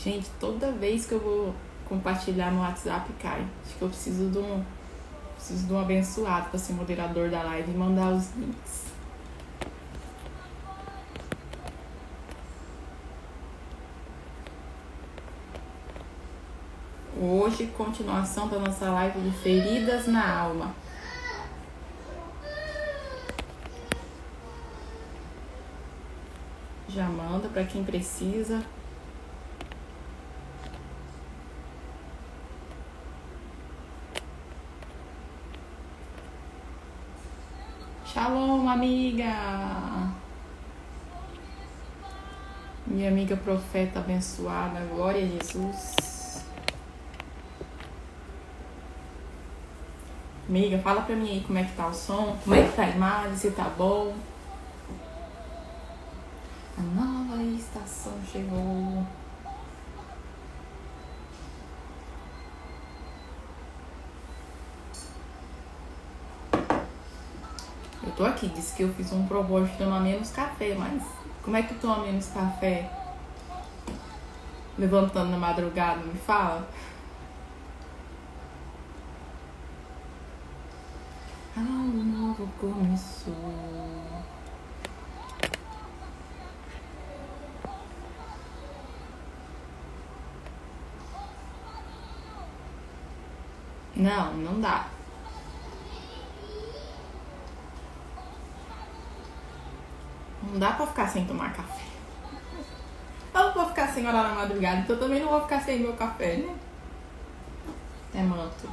Gente, toda vez que eu vou compartilhar no WhatsApp, cai. Acho que eu preciso de um abençoado para ser moderador da live e mandar os links. Hoje, continuação da nossa live de feridas na alma. Já manda para quem precisa. Shalom, amiga! Minha amiga profeta abençoada, glória a Jesus. Amiga, fala pra mim aí como é que tá o som, como é que tá a imagem, se tá bom. A nova estação chegou. Eu tô aqui, disse que eu fiz um propósito de tomar menos café, mas como é que toma menos café? Levantando na madrugada, me fala. Algo novo começou. Não dá. Não dá pra ficar sem tomar café. Eu não vou ficar sem orar na madrugada, então eu também não vou ficar sem meu café, né? É manto.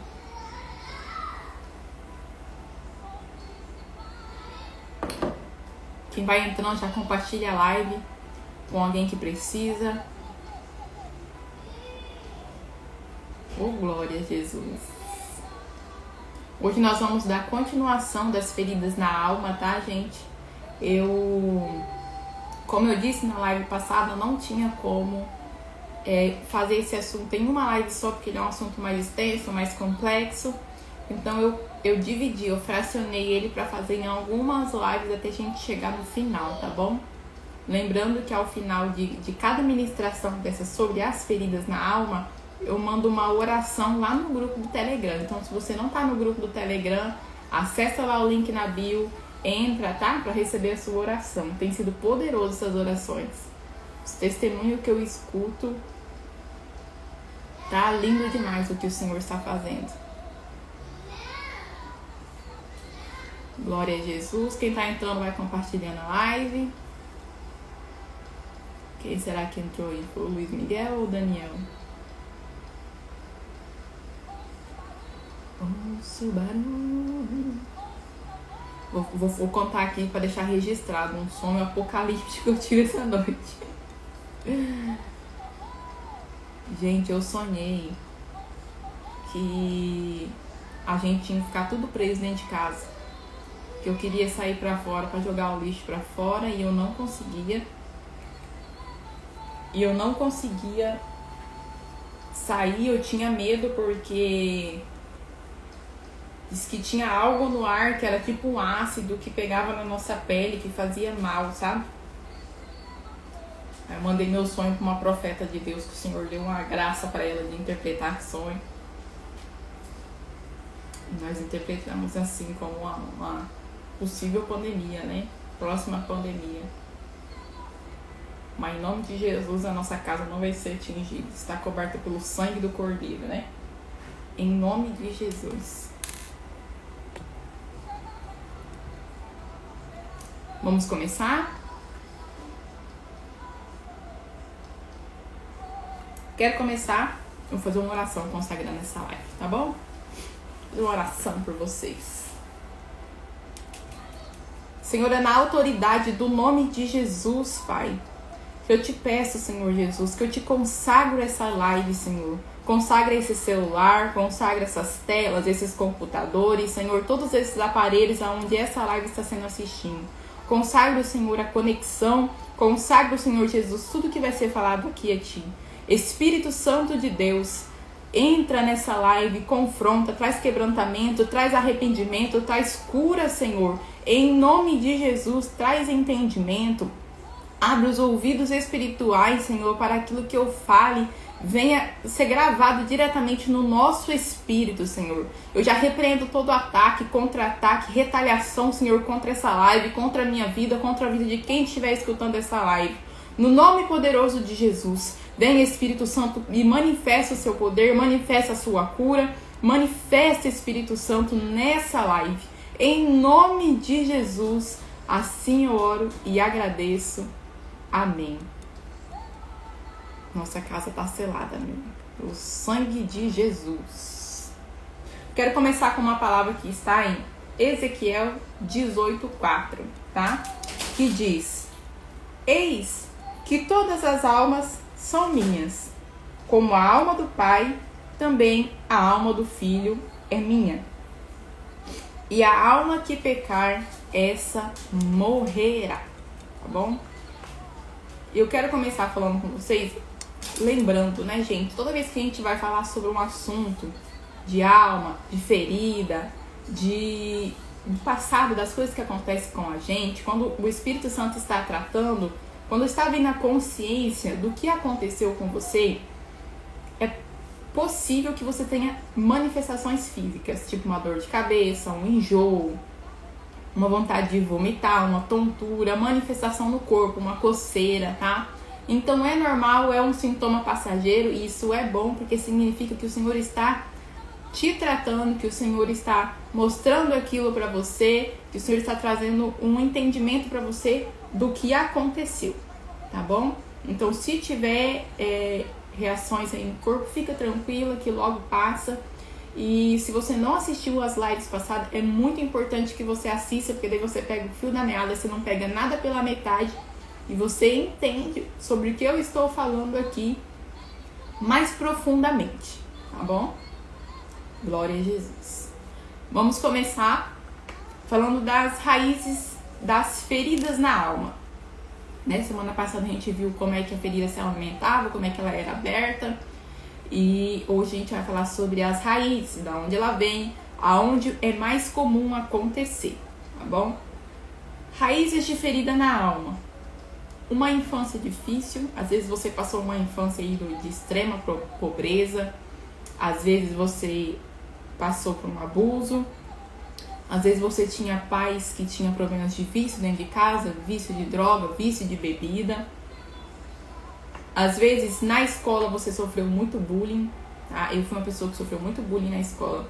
Quem vai entrando já compartilha a live com alguém que precisa. Oh, glória a Jesus. Hoje nós vamos dar continuação das feridas na alma, tá, gente? Como eu disse na live passada, não tinha como fazer esse assunto em uma live só, porque ele é um assunto mais extenso, mais complexo. Então eu dividi, eu fracionei ele para fazer em algumas lives até a gente chegar no final, tá bom? Lembrando que ao final de cada ministração dessa sobre as feridas na alma, eu mando uma oração lá no grupo do Telegram. Então, se você não tá no grupo do Telegram, acessa lá o link na bio, entra, tá? Para receber a sua oração. Tem sido poderoso essas orações. Os testemunhos que eu escuto, tá lindo demais o que o Senhor está fazendo. Glória a Jesus. Quem tá entrando vai compartilhando a live. Quem será que entrou aí? Foi o Luiz Miguel ou o Daniel? Ouço barulho. Vou contar aqui para deixar registrado um sonho apocalíptico que eu tive essa noite. Gente, eu sonhei que a gente tinha que ficar tudo preso dentro de casa. Que eu queria sair para fora para jogar o lixo para fora e eu não conseguia. E eu não conseguia sair, eu tinha medo porque diz que tinha algo no ar que era tipo um ácido que pegava na nossa pele, que fazia mal, sabe? Aí eu mandei meu sonho para uma profeta de Deus, que o Senhor deu uma graça para ela de interpretar sonho. E nós interpretamos assim como uma possível pandemia, né? Próxima pandemia. Mas em nome de Jesus a nossa casa não vai ser atingida. Está coberta pelo sangue do Cordeiro, né? Em nome de Jesus. Vamos começar? Quero começar? Eu vou fazer uma oração consagrando essa live, tá bom? Vou fazer uma oração por vocês. Senhor, é na autoridade do nome de Jesus, Pai, eu te peço, Senhor Jesus, que eu te consagro essa live, Senhor. Consagra esse celular, consagra essas telas, esses computadores, Senhor, todos esses aparelhos onde essa live está sendo assistida. Consagra, Senhor, a conexão, consagra, Senhor Jesus, tudo que vai ser falado aqui a Ti. Espírito Santo de Deus, entra nessa live, confronta, traz quebrantamento, traz arrependimento, traz cura, Senhor. Em nome de Jesus, traz entendimento. Abre os ouvidos espirituais, Senhor, para aquilo que eu fale venha ser gravado diretamente no nosso espírito, Senhor. Eu já repreendo todo ataque, contra-ataque, retaliação, Senhor, contra essa live, contra a minha vida, contra a vida de quem estiver escutando essa live. No nome poderoso de Jesus, venha Espírito Santo e manifesta o seu poder, manifesta a sua cura, manifesta Espírito Santo nessa live. Em nome de Jesus, assim eu oro e agradeço. Amém. Nossa casa está selada, meu. O sangue de Jesus. Quero começar com uma palavra que está em Ezequiel 18:4, tá? Que diz: Eis que todas as almas são minhas, como a alma do Pai, também a alma do Filho é minha. E a alma que pecar, essa morrerá, tá bom? Eu quero começar falando com vocês, lembrando, né, gente, toda vez que a gente vai falar sobre um assunto de alma, de ferida, de passado, das coisas que acontecem com a gente, quando o Espírito Santo está tratando, quando está vindo a consciência do que aconteceu com você, é possível que você tenha manifestações físicas, tipo uma dor de cabeça, um enjoo, uma vontade de vomitar, uma tontura, manifestação no corpo, uma coceira, tá? Então é normal, é um sintoma passageiro e isso é bom porque significa que o Senhor está te tratando, que o Senhor está mostrando aquilo para você, que o Senhor está trazendo um entendimento para você do que aconteceu, tá bom? Então se tiver reações aí no corpo, fica tranquila que logo passa. E se você não assistiu as lives passadas, é muito importante que você assista, porque daí você pega o fio da meada, você não pega nada pela metade e você entende sobre o que eu estou falando aqui mais profundamente, tá bom? Glória a Jesus. Vamos começar falando das raízes das feridas na alma. Né? Semana passada a gente viu como é que a ferida se alimentava, como é que ela era aberta. E hoje a gente vai falar sobre as raízes, da onde ela vem, aonde é mais comum acontecer, tá bom? Raízes de ferida na alma. Uma infância difícil, às vezes você passou uma infância aí de extrema pobreza, às vezes você passou por um abuso, às vezes você tinha pais que tinham problemas de vício dentro de casa, vício de droga, vício de bebida. Às vezes, na escola, você sofreu muito bullying, tá? Eu fui uma pessoa que sofreu muito bullying na escola.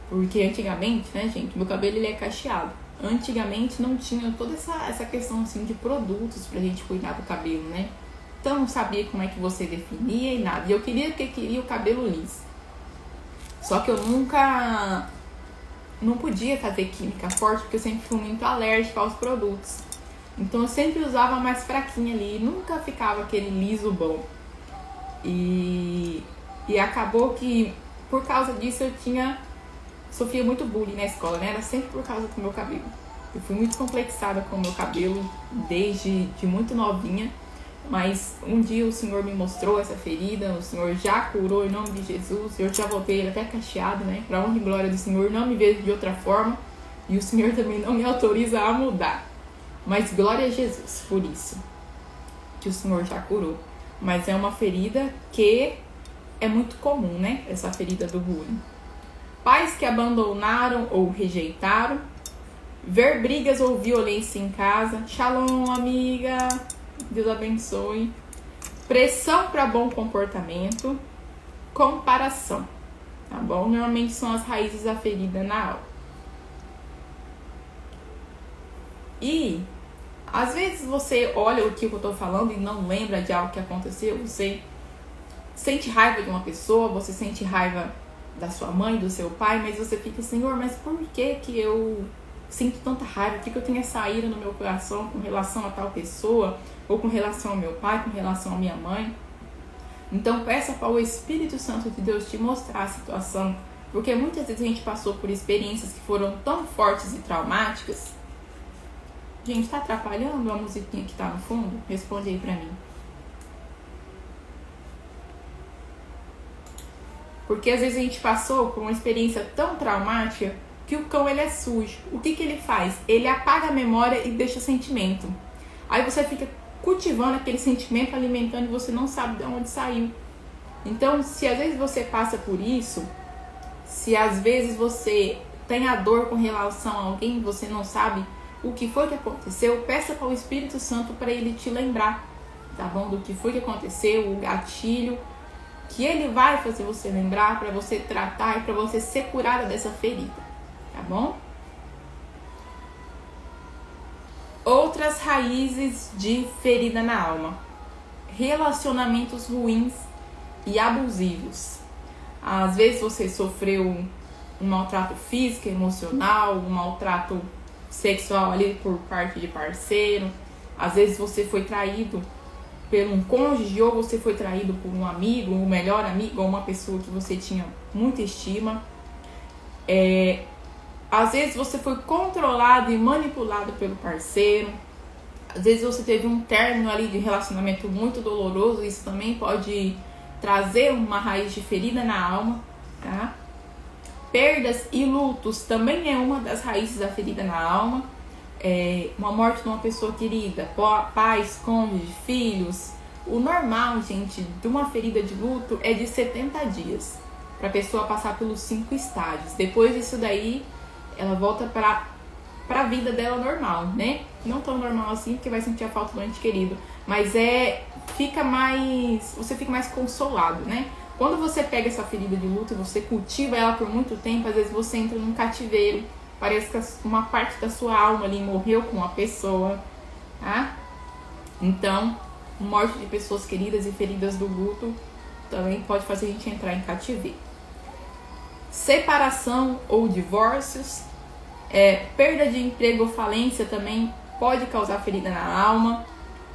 Porque antigamente, né, gente, meu cabelo ele é cacheado. Antigamente não tinha toda essa questão, assim, de produtos pra gente cuidar do cabelo, né? Então, não sabia como é que você definia e nada. E eu queria o cabelo liso. Só que eu não podia fazer química forte, porque eu sempre fui muito alérgica aos produtos. Então eu sempre usava mais fraquinha ali, nunca ficava aquele liso bom. E acabou que por causa disso eu sofria muito bullying na escola, né? Era sempre por causa do meu cabelo. Eu fui muito complexada com o meu cabelo desde muito novinha, mas um dia o Senhor me mostrou essa ferida, o Senhor já curou em nome de Jesus, eu já voltei ele até cacheado, né? Pra honra e glória do Senhor, não me vejo de outra forma e o Senhor também não me autoriza a mudar. Mas glória a Jesus por isso, que o Senhor já curou. Mas é uma ferida que é muito comum, né? Essa ferida do bullying. Pais que abandonaram ou rejeitaram. Ver brigas ou violência em casa. Shalom, amiga. Deus abençoe. Pressão para bom comportamento. Comparação. Tá bom? Normalmente são as raízes da ferida na alma. E às vezes você olha o que eu tô falando e não lembra de algo que aconteceu. Você sente raiva de uma pessoa, você sente raiva da sua mãe, do seu pai, mas você fica, Senhor, mas por que eu sinto tanta raiva? Por que eu tenho essa ira no meu coração com relação a tal pessoa? Ou com relação ao meu pai, com relação à minha mãe? Então peça para o Espírito Santo de Deus te mostrar a situação. Porque muitas vezes a gente passou por experiências que foram tão fortes e traumáticas. Gente, tá atrapalhando a musiquinha que tá no fundo? Responde aí pra mim. Porque às vezes a gente passou por uma experiência tão traumática que o cão ele é sujo. O que ele faz? Ele apaga a memória e deixa o sentimento. Aí você fica cultivando aquele sentimento, alimentando, e você não sabe de onde saiu. Então, se às vezes você passa por isso, se às vezes você tem a dor com relação a alguém, você não sabe o que foi que aconteceu, peça para o Espírito Santo para ele te lembrar, tá bom? Do que foi que aconteceu, o gatilho, que ele vai fazer você lembrar, para você tratar e para você ser curada dessa ferida, tá bom? Outras raízes de ferida na alma: relacionamentos ruins e abusivos. Às vezes você sofreu um maltrato físico, emocional, um maltrato sexual ali por parte de parceiro. Às vezes você foi traído por um cônjuge, ou você foi traído por um amigo, um melhor amigo, ou uma pessoa que você tinha muita estima. Às vezes você foi controlado e manipulado pelo parceiro. Às vezes você teve um término ali de relacionamento muito doloroso. Isso também pode trazer uma raiz de ferida na alma, tá? Perdas e lutos também é uma das raízes da ferida na alma. Uma morte de uma pessoa querida, pais, cônjuge, filhos. O normal, gente, de uma ferida de luto é de 70 dias para a pessoa passar pelos 5 estágios. Depois disso daí, ela volta para a vida dela normal, né? Não tão normal assim, porque vai sentir a falta do ente querido, mas você fica mais consolado, né? Quando você pega essa ferida de luto e você cultiva ela por muito tempo, às vezes você entra num cativeiro, parece que uma parte da sua alma ali morreu com uma pessoa, tá? Então, morte de pessoas queridas e feridas do luto também pode fazer a gente entrar em cativeiro. Separação ou divórcios, perda de emprego ou falência também pode causar ferida na alma.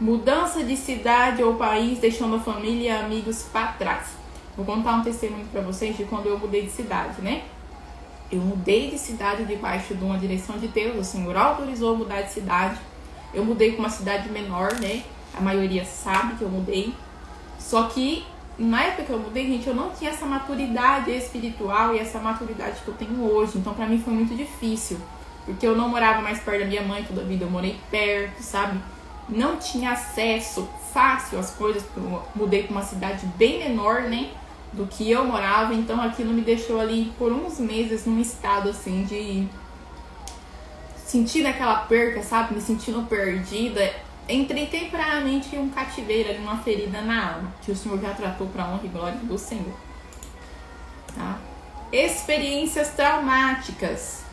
Mudança de cidade ou país, deixando a família e amigos para trás. Vou contar um testemunho para vocês de quando eu mudei de cidade, né? Eu mudei de cidade debaixo de uma direção de Deus. O Senhor autorizou eu mudar de cidade. Eu mudei para uma cidade menor, né? A maioria sabe que eu mudei. Só que na época que eu mudei, gente, eu não tinha essa maturidade espiritual e essa maturidade que eu tenho hoje. Então pra mim foi muito difícil, porque eu não morava mais perto da minha mãe toda a vida. Eu morei perto, sabe? Não tinha acesso fácil às coisas, porque eu mudei para uma cidade bem menor, né, do que eu morava. Então aquilo me deixou ali por uns meses num estado assim de sentir aquela perca, sabe? Me sentindo perdida. Entrei temporariamente em um cativeiro, ali, uma ferida na alma, que o Senhor já tratou para a honra e glória do Senhor, tá? Experiências traumáticas.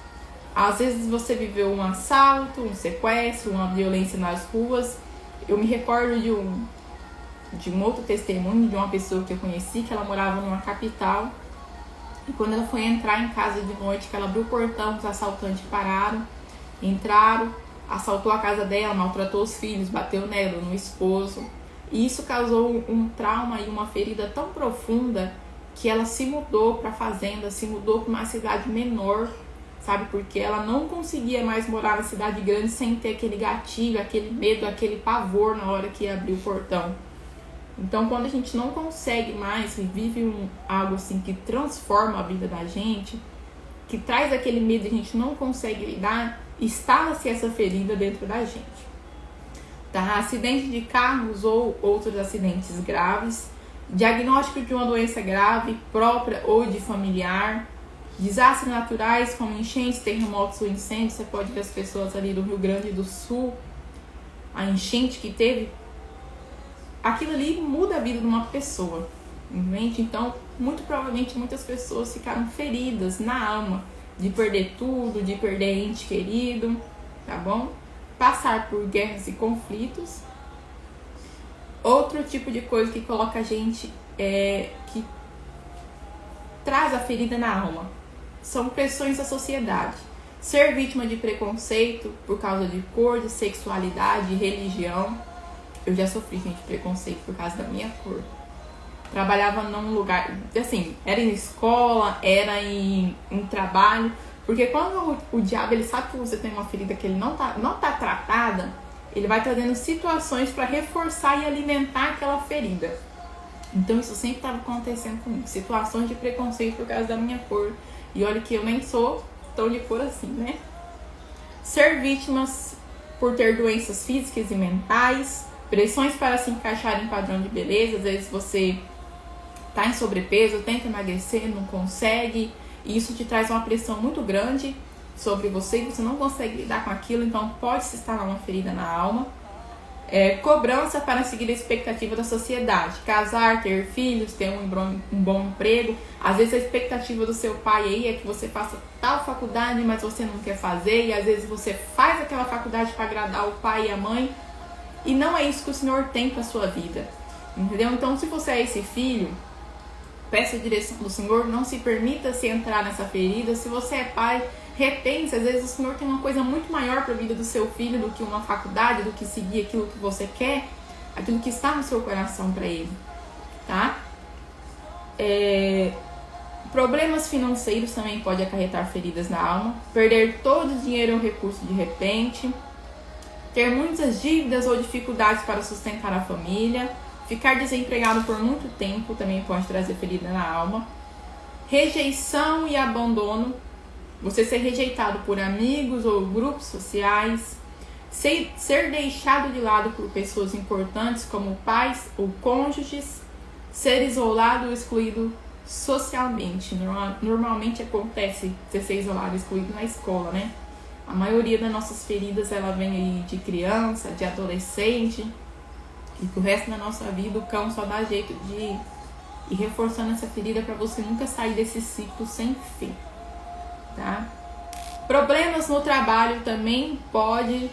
Às vezes você viveu um assalto, um sequestro, uma violência nas ruas. Eu me recordo de um outro testemunho de uma pessoa que eu conheci, que ela morava numa capital. E quando ela foi entrar em casa de noite, que ela abriu o portão, os assaltantes pararam, entraram, assaltou a casa dela, maltratou os filhos, bateu nela, no esposo. E isso causou um trauma e uma ferida tão profunda que ela se mudou para a fazenda, se mudou para uma cidade menor, sabe? Porque ela não conseguia mais morar na cidade grande sem ter aquele gatilho, aquele medo, aquele pavor na hora que ia abrir o portão. Então, quando a gente não consegue mais, vive algo assim que transforma a vida da gente, que traz aquele medo e a gente não consegue lidar, instala-se essa ferida dentro da gente. Tá? Acidente de carros ou outros acidentes graves, diagnóstico de uma doença grave, própria ou de familiar, desastres naturais como enchentes, terremotos ou incêndios. Você pode ver as pessoas ali do Rio Grande do Sul, a enchente que teve, aquilo ali muda a vida de uma pessoa, entende? Então, muito provavelmente muitas pessoas ficaram feridas na alma, de perder tudo, de perder ente querido, tá bom? Passar por guerras e conflitos. Outro tipo de coisa que coloca a gente, que traz a ferida na alma, são pressões da sociedade. Ser vítima de preconceito por causa de cor, de sexualidade, de religião. Eu já sofri, gente, preconceito por causa da minha cor. Trabalhava num lugar, assim, era em escola, era em trabalho. Porque quando o diabo, ele sabe que você tem uma ferida que ele não tá tratada, ele vai trazendo situações para reforçar e alimentar aquela ferida. Então isso sempre estava acontecendo comigo. Situações de preconceito por causa da minha cor. E olha que eu nem sou tão de cor assim, né? Ser vítimas por ter doenças físicas e mentais, Pressões para se encaixar em padrão de beleza. Às vezes você está em sobrepeso, tenta emagrecer, não consegue, e isso te traz uma pressão muito grande sobre você e você não consegue lidar com aquilo, então pode se instalar uma ferida na alma. Cobrança para seguir a expectativa da sociedade, casar, ter filhos, ter um bom emprego. Às vezes a expectativa do seu pai aí é que você faça tal faculdade, mas você não quer fazer, e às vezes você faz aquela faculdade para agradar o pai e a mãe, e não é isso que o Senhor tem para sua vida, entendeu? Então, se você é esse filho, peça a direção do Senhor, não se permita se entrar nessa ferida. Se você é pai, repense, às vezes o Senhor tem uma coisa muito maior para a vida do seu filho do que uma faculdade, do que seguir aquilo que você quer, aquilo que está no seu coração para ele, tá? Problemas financeiros também pode acarretar feridas na alma. Perder todo o dinheiro ou recurso de repente. Ter muitas dívidas ou dificuldades para sustentar a família. Ficar desempregado por muito tempo também pode trazer ferida na alma. Rejeição e abandono. Você ser rejeitado por amigos ou grupos sociais. Ser deixado de lado por pessoas importantes como pais ou cônjuges. Ser isolado ou excluído socialmente. Normalmente acontece você ser isolado, excluído na escola, né? A maioria das nossas feridas, ela vem aí de criança, de adolescente, e pro resto da nossa vida o cão só dá jeito de ir reforçando essa ferida para você nunca sair desse ciclo sem fim, tá? Problemas no trabalho também pode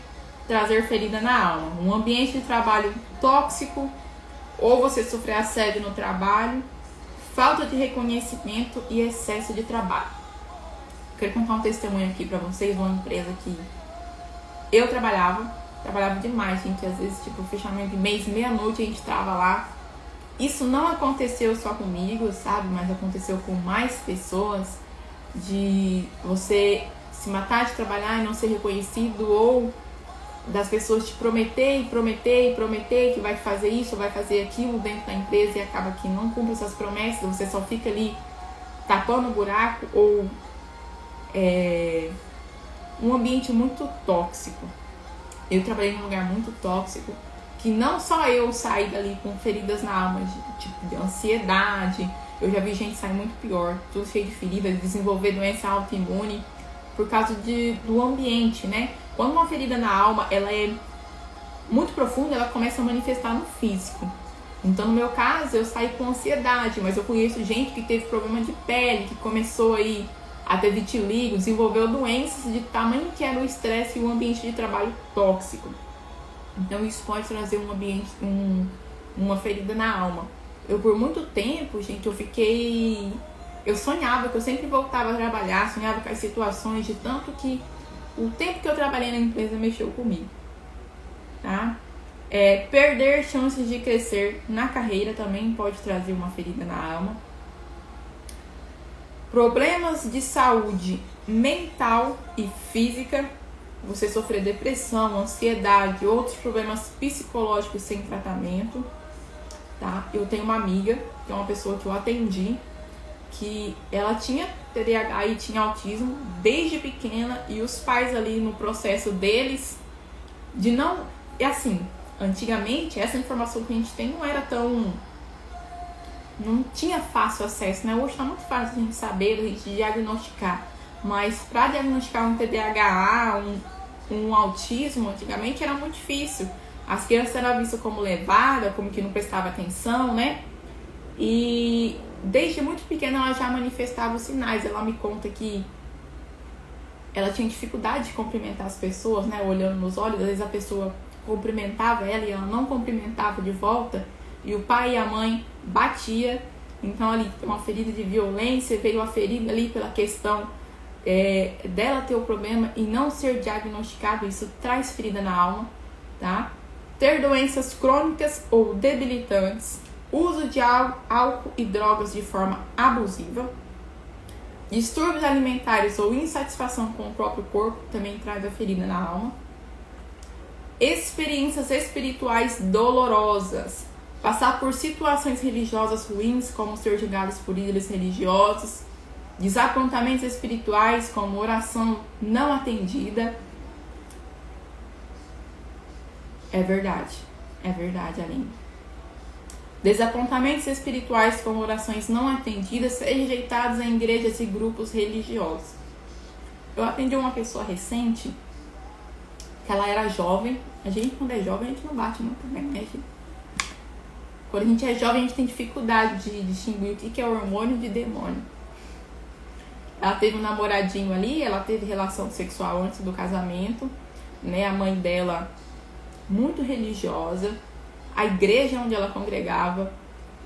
trazer ferida na alma. Um ambiente de trabalho tóxico, ou você sofrer assédio no trabalho, falta de reconhecimento e excesso de trabalho. Quero contar um testemunho aqui pra vocês, uma empresa que eu trabalhava demais, gente. Às vezes, tipo, fechamento de mês, meia-noite a gente tava lá. Isso não aconteceu só comigo, sabe? Mas aconteceu com mais pessoas, de você se matar de trabalhar e não ser reconhecido, ou das pessoas te prometer que vai fazer isso, vai fazer aquilo dentro da empresa e acaba que não cumpre essas promessas, você só fica ali tapando o buraco, ou um ambiente muito tóxico. Eu trabalhei num lugar muito tóxico, que não só eu saí dali com feridas na alma, de ansiedade, eu já vi gente sair muito pior, tudo cheio de feridas, desenvolver doença autoimune por causa do ambiente, né? Quando uma ferida na alma, ela é muito profunda, ela começa a manifestar no físico. Então, no meu caso, eu saí com ansiedade, mas eu conheço gente que teve problema de pele, que começou aí a ter vitiligo, desenvolveu doenças de tamanho que era o estresse e o ambiente de trabalho tóxico. Então, isso pode trazer uma ferida na alma. Eu, por muito tempo, gente, eu sonhava que eu sempre voltava a trabalhar, sonhava com as situações, de tanto que o tempo que eu trabalhei na empresa mexeu comigo, tá? Perder chances de crescer na carreira também pode trazer uma ferida na alma. Problemas de saúde mental e física, você sofrer depressão, ansiedade, outros problemas psicológicos sem tratamento, tá? Eu tenho uma amiga, que é uma pessoa que eu atendi, que ela tinha TDAH e tinha autismo desde pequena, e os pais ali no processo deles de não... É assim, antigamente essa informação que a gente tem não era tão... não tinha fácil acesso, né? Hoje tá muito fácil a gente saber, a gente diagnosticar, mas para diagnosticar um TDAH, um autismo, antigamente era muito difícil. As crianças eram vistas como levada, como que não prestava atenção, né? E desde muito pequena ela já manifestava os sinais. Ela me conta que ela tinha dificuldade de cumprimentar as pessoas, né? Olhando nos olhos, às vezes a pessoa cumprimentava ela e ela não cumprimentava de volta, e o pai e a mãe batia. Então ali uma ferida de violência, veio a ferida ali pela questão dela ter o problema e não ser diagnosticado. Isso traz ferida na alma, tá? Ter doenças crônicas ou debilitantes, uso de álcool e drogas de forma abusiva, distúrbios alimentares ou insatisfação com o próprio corpo também traz a ferida na alma. Experiências espirituais dolorosas, passar por situações religiosas ruins, como ser julgados por líderes religiosos, desapontamentos espirituais, como oração não atendida. É verdade. É verdade, Aline. Desapontamentos espirituais com orações não atendidas e rejeitados em igrejas e grupos religiosos. Eu atendi uma pessoa recente, que ela era jovem. A gente, quando é jovem, a gente não bate muito bem, né, gente? Quando a gente é jovem, a gente tem dificuldade de distinguir o que é hormônio de demônio. Ela teve um namoradinho ali, ela teve relação sexual antes do casamento, né? A mãe dela, muito religiosa, a igreja onde ela congregava,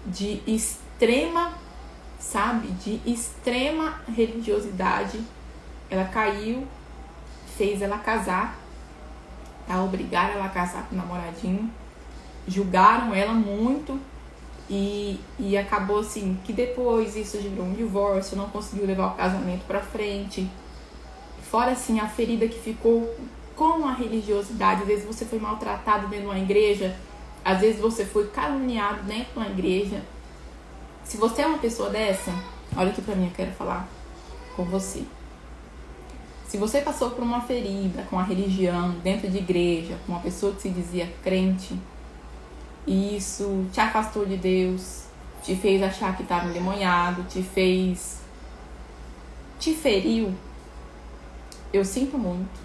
de extrema, sabe? De extrema religiosidade. Ela caiu, fez ela casar, tá? Obrigaram ela a casar com o namoradinho. Julgaram ela muito e acabou assim, que depois isso gerou um divórcio, não conseguiu levar o casamento pra frente. Fora assim, a ferida que ficou com a religiosidade. Às vezes você foi maltratado dentro de uma igreja, às vezes você foi caluniado dentro de uma igreja. Se você é uma pessoa dessa, olha aqui pra mim, eu quero falar com você. Se você passou por uma ferida com a religião, dentro de igreja, com uma pessoa que se dizia crente, e isso te afastou de Deus, te fez achar que estava endemoniado, te feriu, eu sinto muito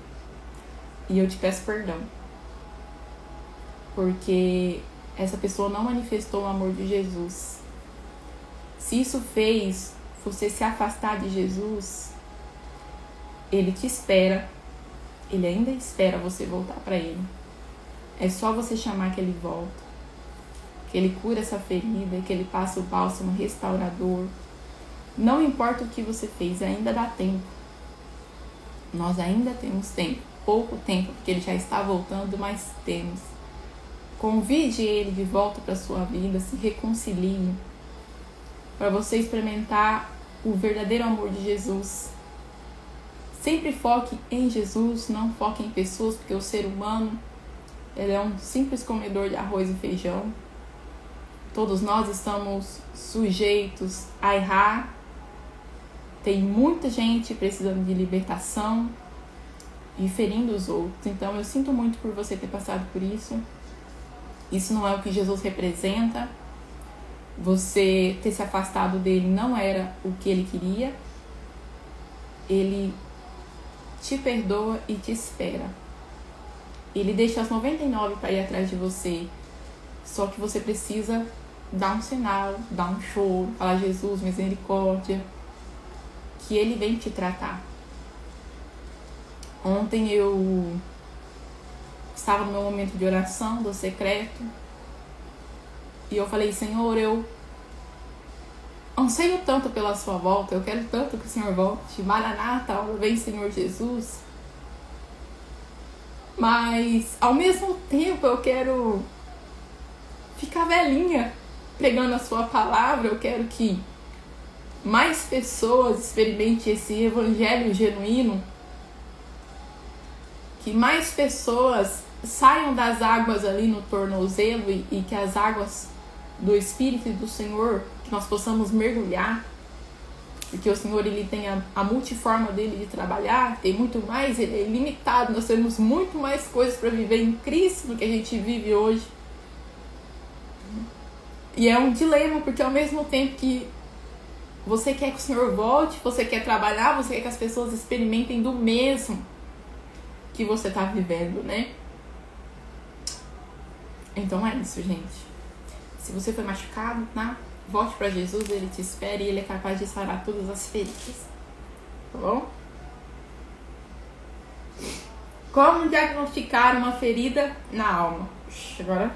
e eu te peço perdão, porque essa pessoa não manifestou o amor de Jesus. Se isso fez você se afastar de Jesus, Ele te espera, Ele ainda espera você voltar para Ele. É só você chamar que Ele volta, que Ele cura essa ferida, que Ele passa o bálsamo restaurador. Não importa o que você fez, ainda dá tempo. Nós ainda temos tempo, pouco tempo, porque Ele já está voltando, mas temos. Convide Ele de volta para a sua vida, se reconcilie, para você experimentar o verdadeiro amor de Jesus. Sempre foque em Jesus, não foque em pessoas, porque o ser humano, ele é um simples comedor de arroz e feijão. Todos nós estamos sujeitos a errar. Tem muita gente precisando de libertação e ferindo os outros. Então eu sinto muito por você ter passado por isso. Isso não é o que Jesus representa. Você ter se afastado dele não era o que ele queria. Ele te perdoa e te espera. Ele deixa as 99 para ir atrás de você. Só que você precisa dar um sinal, dar um choro, falar: Jesus, misericórdia, que Ele vem te tratar. Ontem eu estava no meu momento de oração do secreto e eu falei: Senhor, eu anseio tanto pela sua volta, eu quero tanto que o Senhor volte. Maranata, vem Senhor Jesus. Mas ao mesmo tempo eu quero ficar velhinha pregando a sua palavra. Eu quero que mais pessoas experimentem esse evangelho genuíno, que mais pessoas saiam das águas ali no tornozelo e que as águas do Espírito e do Senhor, que nós possamos mergulhar, porque o Senhor, Ele tem a multiforma dele de trabalhar, tem muito mais, Ele é ilimitado, nós temos muito mais coisas para viver em Cristo do que a gente vive hoje. E é um dilema, porque ao mesmo tempo que você quer que o Senhor volte, você quer trabalhar, você quer que as pessoas experimentem do mesmo que você está vivendo, né? Então é isso, gente. Se você foi machucado, tá? Volte para Jesus, Ele te espera e Ele é capaz de sarar todas as feridas. Tá bom? Como diagnosticar uma ferida na alma? Agora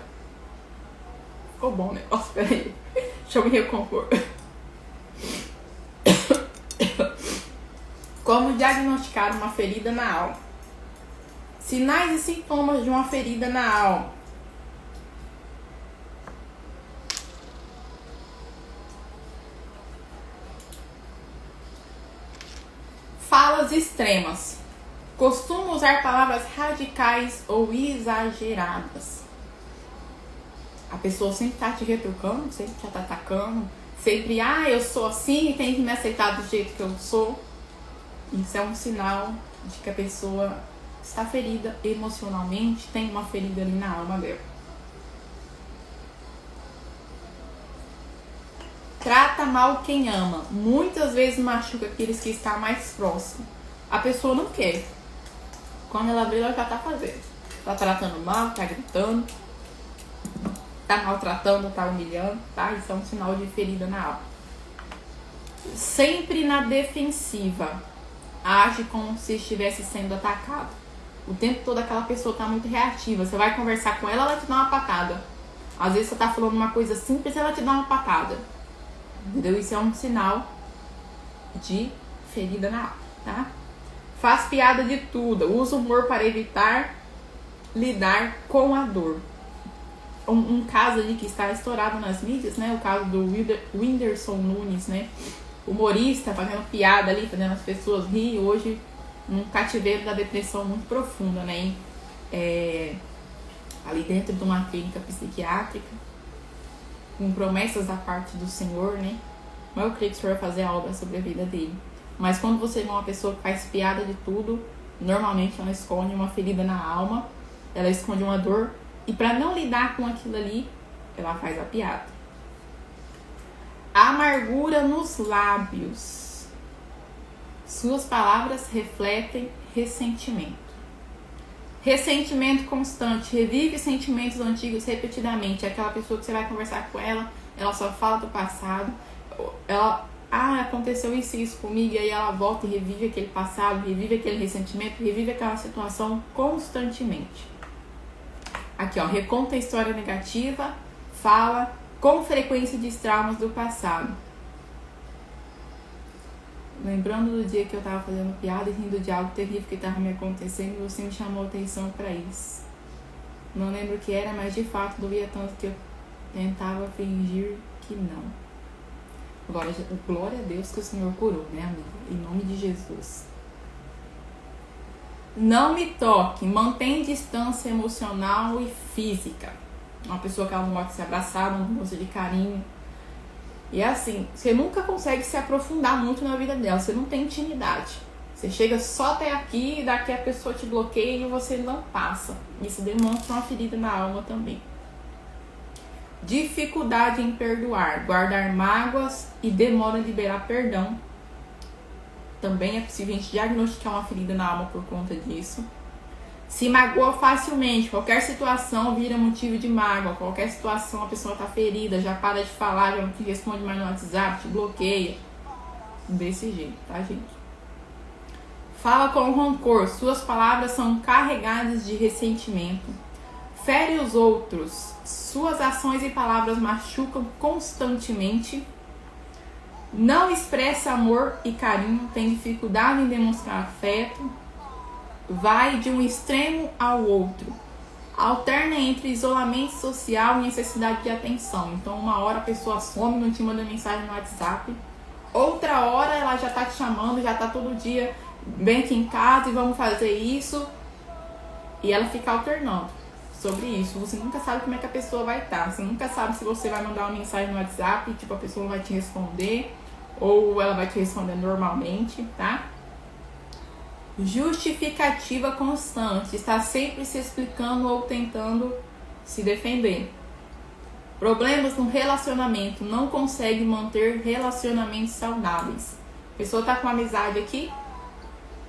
ficou bom o negócio, peraí. Deixa eu me recompor. Como diagnosticar uma ferida na alma? Sinais e sintomas de uma ferida na alma. Falas extremas. Costumo usar palavras radicais ou exageradas. A pessoa sempre tá te retrucando, sempre tá te atacando. Sempre, eu sou assim e tem que me aceitar do jeito que eu sou. Isso é um sinal de que a pessoa está ferida emocionalmente, tem uma ferida ali na alma dela. Trata mal quem ama. Muitas vezes machuca aqueles que estão mais próximos. A pessoa não quer. Quando ela vê, ela já tá fazendo. Tá tratando mal, tá gritando, tá maltratando, tá humilhando, tá? Isso é um sinal de ferida na alma. Sempre na defensiva. Age como se estivesse sendo atacado. O tempo todo aquela pessoa tá muito reativa. Você vai conversar com ela, ela te dá uma patada. Às vezes você tá falando uma coisa simples, ela te dá uma patada. Entendeu? Isso é um sinal de ferida na alma, tá? Faz piada de tudo. Usa o humor para evitar lidar com a dor. Um caso ali que está estourado nas mídias, né? O caso do Whindersson Nunes, né? Humorista, fazendo piada ali, fazendo as pessoas rir. Hoje, num cativeiro da depressão muito profunda, né? Ali dentro de uma clínica psiquiátrica, com promessas da parte do Senhor, né? Mas eu creio que o Senhor vai fazer a obra sobre a vida dele. Mas quando você vê uma pessoa que faz piada de tudo, normalmente ela esconde uma ferida na alma, ela esconde uma dor, e para não lidar com aquilo ali, ela faz a piada. Amargura nos lábios. Suas palavras refletem ressentimento. Ressentimento constante. Revive sentimentos antigos repetidamente. É aquela pessoa que você vai conversar com ela, ela só fala do passado. Ela, aconteceu isso comigo, e aí ela volta e revive aquele passado, revive aquele ressentimento, revive aquela situação constantemente. Aqui, ó, reconta a história negativa, fala com frequência de traumas do passado. Lembrando do dia que eu tava fazendo piada e rindo de algo terrível que tava me acontecendo, e você me chamou atenção para isso. Não lembro o que era, mas de fato doía tanto que eu tentava fingir que não. Glória a Deus que o Senhor curou, né, amiga? Em nome de Jesus. Não me toque. Mantém distância emocional e física. Uma pessoa que ela não gosta de se abraçar, não gosta de carinho. E é assim, você nunca consegue se aprofundar muito na vida dela. Você não tem intimidade. Você chega só até aqui e daqui a pessoa te bloqueia e você não passa. Isso demonstra uma ferida na alma também. Dificuldade em perdoar, guardar mágoas e demora em liberar perdão. Também é possível a gente diagnosticar uma ferida na alma por conta disso. Se magoa facilmente, qualquer situação vira motivo de mágoa. Qualquer situação a pessoa está ferida, já para de falar, já não te responde mais no WhatsApp, te bloqueia. Desse jeito, tá, gente? Fala com rancor, suas palavras são carregadas de ressentimento. Fere os outros, suas ações e palavras machucam constantemente. Não expressa amor e carinho, tem dificuldade em demonstrar afeto. Vai de um extremo ao outro. Alterna entre isolamento social e necessidade de atenção. Então, uma hora a pessoa some, não te manda mensagem no WhatsApp. Outra hora ela já tá te chamando, já tá todo dia, vem aqui em casa e vamos fazer isso. E ela fica alternando sobre isso. Você nunca sabe como é que a pessoa vai estar. Você nunca sabe se você vai mandar uma mensagem no WhatsApp e tipo, a pessoa vai te responder, ou ela vai te responder normalmente, tá? Justificativa constante. Está sempre se explicando ou tentando se defender. Problemas no relacionamento. Não consegue manter relacionamentos saudáveis. A pessoa tá com uma amizade aqui,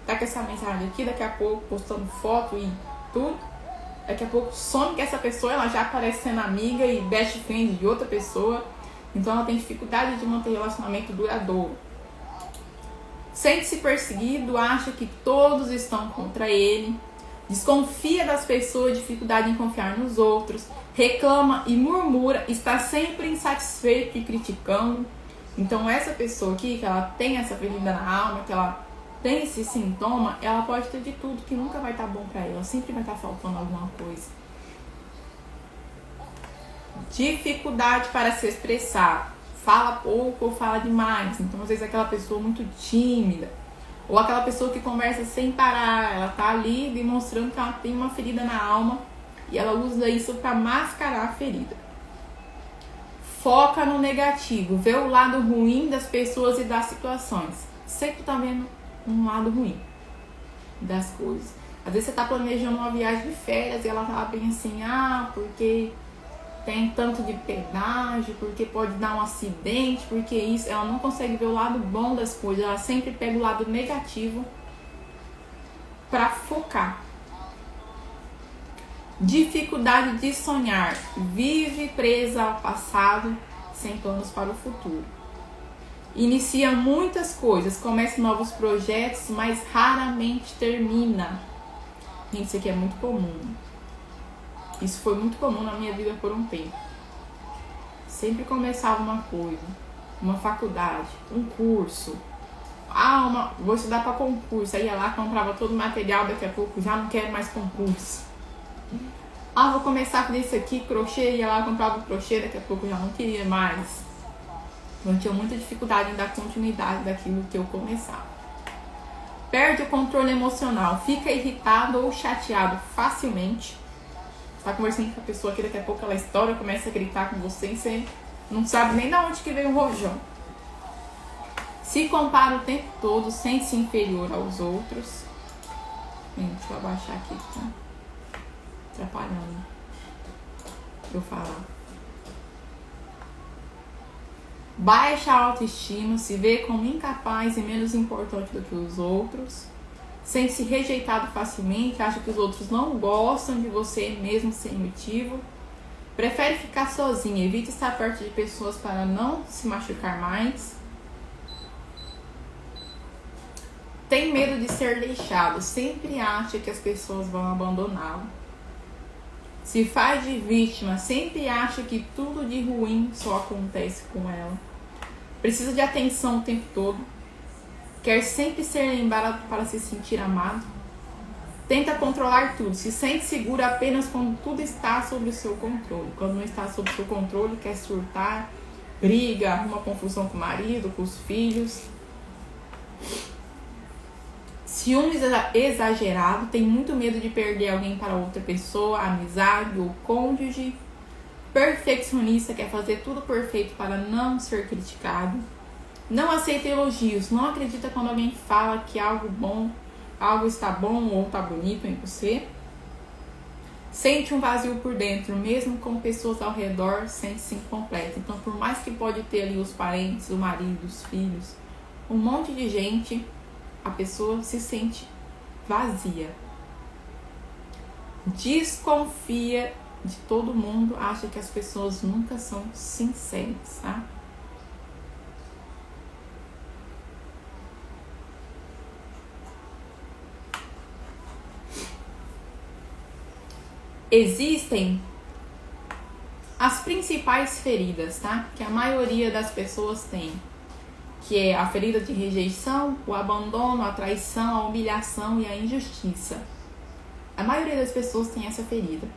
tá com essa amizade aqui, daqui a pouco postando foto e tudo. Daqui a pouco some que essa pessoa, ela já aparece sendo amiga e best friend de outra pessoa. Então ela tem dificuldade de manter relacionamento duradouro. Sente-se perseguido, acha que todos estão contra ele. Desconfia das pessoas, dificuldade em confiar nos outros. Reclama e murmura, está sempre insatisfeito e criticando. Então essa pessoa aqui, que ela tem essa ferida na alma, que ela tem esse sintoma, ela pode ter de tudo que nunca vai estar bom para ela. Sempre vai estar faltando alguma coisa. Dificuldade para se expressar. Fala pouco ou fala demais. Então, às vezes, aquela pessoa muito tímida. Ou aquela pessoa que conversa sem parar. Ela tá ali demonstrando que ela tem uma ferida na alma. E ela usa isso para mascarar a ferida. Foca no negativo. Vê o lado ruim das pessoas e das situações. Sempre tá vendo um lado ruim das coisas. Às vezes, você tá planejando uma viagem de férias e ela tá bem assim, porque tem tanto de pedágio, porque pode dar um acidente, porque isso, ela não consegue ver o lado bom das coisas, ela sempre pega o lado negativo para focar. Dificuldade de sonhar, vive presa ao passado, sem planos para o futuro. Inicia muitas coisas, começa novos projetos, mas raramente termina. Gente, isso aqui é muito comum. Isso foi muito comum na minha vida por um tempo. Sempre começava uma coisa, uma faculdade, um curso. Vou estudar para concurso. Aí ia lá, comprava todo o material, daqui a pouco já não quero mais concurso. Vou começar a fazer isso aqui, crochê, ia lá, comprava o crochê, daqui a pouco já não queria mais. Eu tinha muita dificuldade em dar continuidade daquilo que eu começava. Perde o controle emocional, fica irritado ou chateado facilmente. Tá conversando com a pessoa que daqui a pouco ela estoura, começa a gritar com você e você não sabe nem de onde que veio o rojão. Se compara o tempo todo, sente-se inferior aos outros. Deixa eu abaixar aqui, tá atrapalhando eu falar. Baixa autoestima, se vê como incapaz e menos importante do que os outros. Sente-se rejeitado facilmente, acha que os outros não gostam de você mesmo sem motivo. Prefere ficar sozinha, evita estar perto de pessoas para não se machucar mais. Tem medo de ser deixado, sempre acha que as pessoas vão abandoná-lo. Se faz de vítima, sempre acha que tudo de ruim só acontece com ela. Precisa de atenção o tempo todo. Quer sempre ser lembrado para se sentir amado. Tenta controlar tudo. Se sente segura apenas quando tudo está sob o seu controle. Quando não está sob o seu controle, quer surtar, briga, arruma confusão com o marido, com os filhos. Ciúmes exagerado, tem muito medo de perder alguém para outra pessoa, amizade ou cônjuge. Perfeccionista, quer fazer tudo perfeito para não ser criticado. Não aceita elogios, não acredita quando alguém fala que algo está bom ou está bonito em você. Sente um vazio por dentro, mesmo com pessoas ao redor, sente-se incompleto. Então, por mais que pode ter ali os parentes, o marido, os filhos, um monte de gente, a pessoa se sente vazia. Desconfia de todo mundo, acha que as pessoas nunca são sinceras, tá? Existem as principais feridas, tá? Que a maioria das pessoas tem. Que é a ferida de rejeição, o abandono, a traição, a humilhação e a injustiça. A maioria das pessoas tem essa ferida,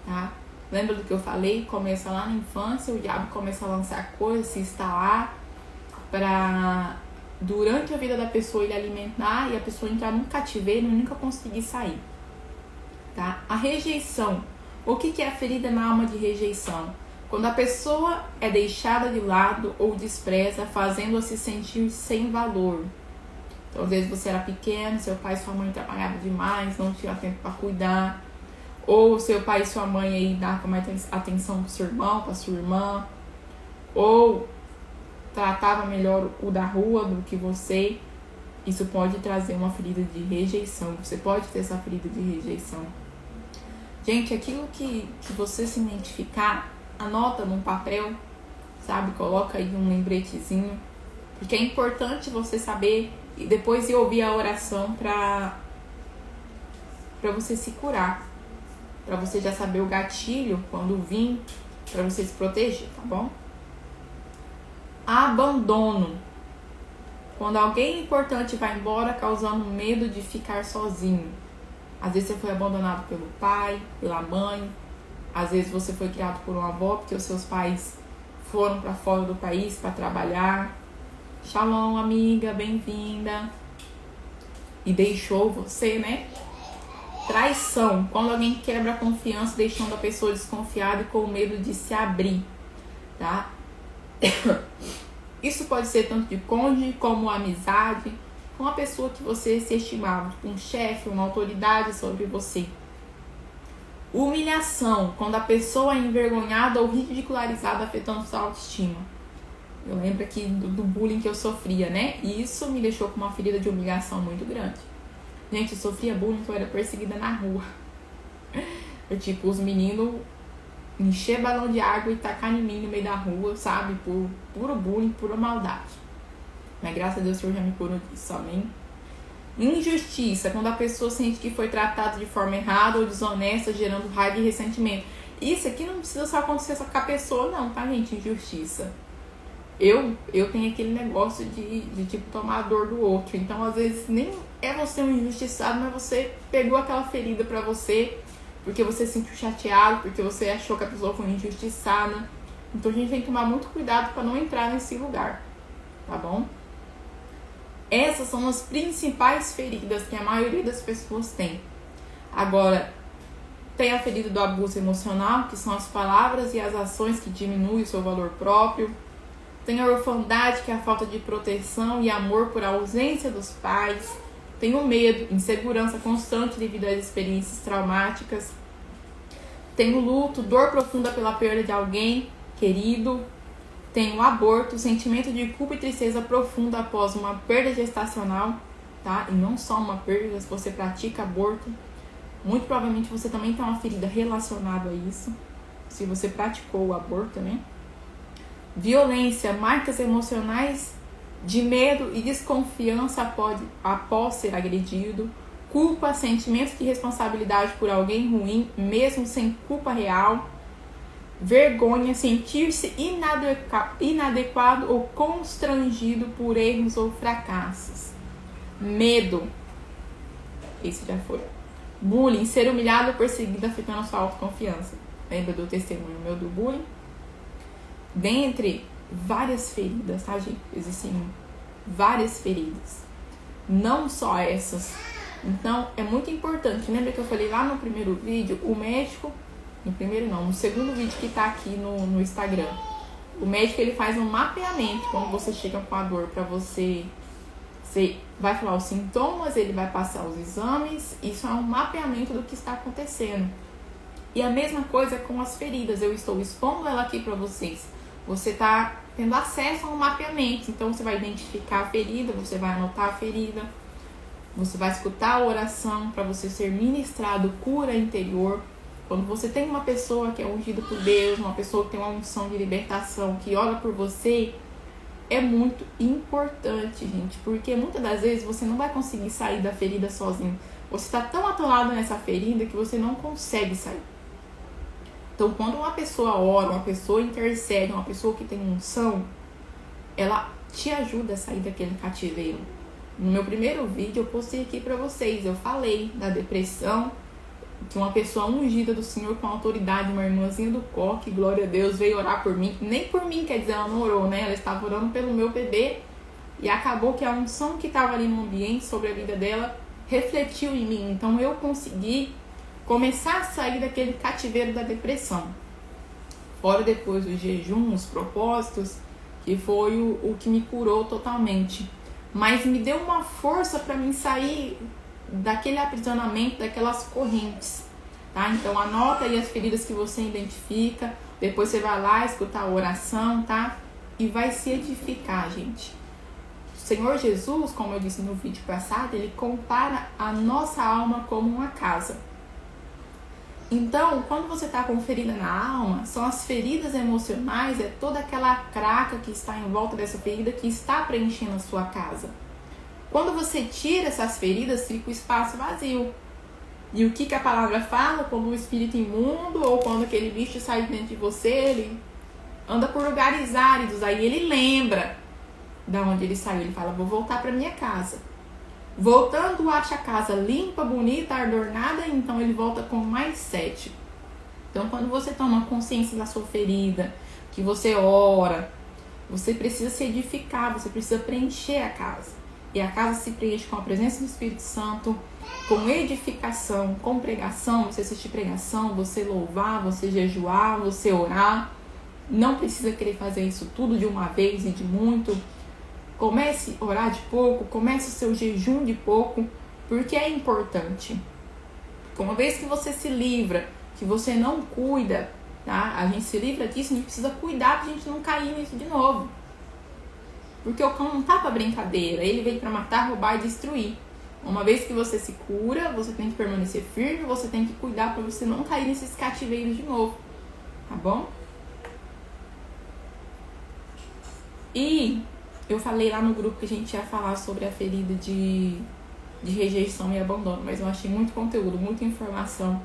tá? Lembra do que eu falei? Começa lá na infância, o diabo começa a lançar coisas, se instalar para, durante a vida da pessoa, ele alimentar e a pessoa entrar num cativeiro e nunca conseguir sair, tá? A rejeição. O que é a ferida na alma de rejeição? Quando a pessoa é deixada de lado ou despreza, fazendo-a se sentir sem valor. Então, às vezes você era pequeno, seu pai e sua mãe trabalhavam demais, não tinha tempo para cuidar. Ou seu pai e sua mãe aí davam mais atenção para o seu irmão, para sua irmã. Ou tratava melhor o da rua do que você. Isso pode trazer uma ferida de rejeição. Você pode ter essa ferida de rejeição. Gente, aquilo que você se identificar, anota num papel, sabe? Coloca aí um lembretezinho. Porque é importante você saber e depois de ouvir a oração para você se curar. Para você já saber o gatilho quando vir, para você se proteger, tá bom? Abandono. Quando alguém importante vai embora causando medo de ficar sozinho. Às vezes você foi abandonado pelo pai, pela mãe. Às vezes você foi criado por uma avó porque os seus pais foram para fora do país para trabalhar. Shalom, amiga, bem-vinda. E deixou você, né? Traição. Quando alguém quebra a confiança, deixando a pessoa desconfiada e com medo de se abrir, tá? Isso pode ser tanto de cônjuge como amizade, com uma pessoa que você se estimava, um chefe, uma autoridade sobre você. Humilhação, quando a pessoa é envergonhada ou ridicularizada, afetando sua autoestima. Eu lembro aqui do bullying que eu sofria, né? E isso me deixou com uma ferida de humilhação muito grande. Gente, eu sofria bullying, então eu era perseguida na rua. Eu, tipo, os meninos encher balão de água e tacar em mim no meio da rua, sabe? Por puro bullying, pura maldade. Mas graças a Deus o Senhor já me curou disso, amém? Injustiça, quando a pessoa sente que foi tratada de forma errada ou desonesta, gerando raiva e ressentimento. Isso aqui não precisa só acontecer só com a pessoa, não, tá, gente? Injustiça. Eu tenho aquele negócio de tipo, tomar a dor do outro. Então, às vezes, nem é você um injustiçado, mas você pegou aquela ferida pra você, porque você se sentiu chateado, porque você achou que a pessoa foi injustiçada. Então, a gente tem que tomar muito cuidado pra não entrar nesse lugar, tá bom? Essas são as principais feridas que a maioria das pessoas tem. Agora, tem a ferida do abuso emocional, que são as palavras e as ações que diminuem o seu valor próprio. Tem a orfandade, que é a falta de proteção e amor por ausência dos pais. Tem o medo, insegurança constante devido às experiências traumáticas. Tem o luto, dor profunda pela perda de alguém querido. Tem o aborto, sentimento de culpa e tristeza profunda após uma perda gestacional, tá? E não só uma perda, se você pratica aborto, muito provavelmente você também tem uma ferida relacionada a isso, se você praticou o aborto, né? Violência, marcas emocionais de medo e desconfiança após ser agredido. Culpa, sentimento de responsabilidade por alguém ruim, mesmo sem culpa real. Vergonha, sentir-se inadequado ou constrangido por erros ou fracassos. Medo, esse já foi. Bullying, ser humilhado ou perseguido, afetando a sua autoconfiança. Lembra do testemunho meu do bullying? Dentre várias feridas, tá, gente? Existem várias feridas, não só essas. Então, é muito importante. Lembra que eu falei lá no primeiro vídeo, o médico... No segundo vídeo que tá aqui no Instagram. O médico, ele faz um mapeamento quando você chega com a dor pra você vai falar os sintomas, ele vai passar os exames. Isso é um mapeamento do que está acontecendo. E a mesma coisa com as feridas. Eu estou expondo ela aqui pra vocês. Você tá tendo acesso a um mapeamento. Então, você vai identificar a ferida, você vai anotar a ferida. Você vai escutar a oração pra você ser ministrado cura interior. Quando você tem uma pessoa que é ungida por Deus, uma pessoa que tem uma unção de libertação, que ora por você, é muito importante, gente. Porque muitas das vezes você não vai conseguir sair da ferida sozinho. Você está tão atolado nessa ferida que você não consegue sair. Então, quando uma pessoa ora, uma pessoa intercede, uma pessoa que tem unção, ela te ajuda a sair daquele cativeiro. No meu primeiro vídeo eu postei aqui pra vocês, eu falei da depressão, que uma pessoa ungida do Senhor com autoridade, uma irmãzinha do coque, glória a Deus, veio orar por mim. Nem por mim, quer dizer, ela não orou, né? Ela estava orando pelo meu bebê. E acabou que a unção que estava ali no ambiente sobre a vida dela refletiu em mim. Então eu consegui começar a sair daquele cativeiro da depressão. Fora depois do jejum, os propósitos, que foi o que me curou totalmente. Mas me deu uma força para mim sair daquele aprisionamento, daquelas correntes, tá? Então anota aí as feridas que você identifica, depois você vai lá escutar a oração, tá? E vai se edificar, gente. O Senhor Jesus, como eu disse no vídeo passado, ele compara a nossa alma como uma casa. Então, quando você tá com ferida na alma, são as feridas emocionais, é toda aquela craca que está em volta dessa ferida que está preenchendo a sua casa. Quando você tira essas feridas, fica o espaço vazio. E o que a palavra fala? Quando o espírito imundo ou quando aquele bicho sai dentro de você, ele anda por lugares áridos. Aí ele lembra de onde ele saiu. Ele fala, vou voltar para minha casa. Voltando, acha a casa limpa, bonita, adornada. Então ele volta com mais 7. Então quando você toma consciência da sua ferida, que você ora, você precisa se edificar, você precisa preencher a casa. E a casa se preenche com a presença do Espírito Santo, com edificação, com pregação, você assistir pregação, você louvar, você jejuar, você orar. Não precisa querer fazer isso tudo de uma vez e de muito. Comece a orar de pouco, comece o seu jejum de pouco, porque é importante. Porque uma vez que você se livra que você não cuida, tá? A gente se livra disso, a gente precisa cuidar pra gente não cair nisso de novo. Porque o cão não tá pra brincadeira, ele veio pra matar, roubar e destruir. Uma vez que você se cura, você tem que permanecer firme, você tem que cuidar pra você não cair nesses cativeiros de novo, tá bom? E eu falei lá no grupo que a gente ia falar sobre a ferida de rejeição e abandono, mas eu achei muito conteúdo, muita informação.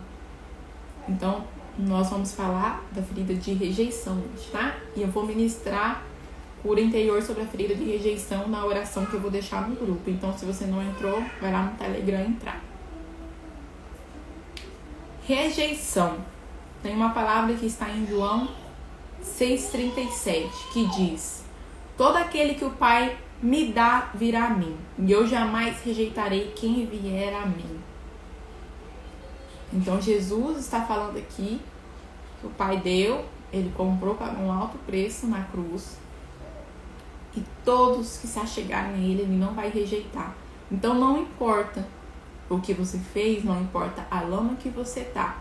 Então, nós vamos falar da ferida de rejeição, tá? E eu vou ministrar cura interior sobre a ferida de rejeição na oração que eu vou deixar no grupo. Então, se você não entrou, vai lá no Telegram entrar. Rejeição. Tem uma palavra que está em João 6,37, que diz: todo aquele que o Pai me dá virá a mim, e eu jamais rejeitarei quem vier a mim. Então, Jesus está falando aqui que o Pai deu, ele comprou, pagou um alto preço na cruz, e todos que se achegarem a ele, ele não vai rejeitar. Então não importa o que você fez, não importa a lama que você tá.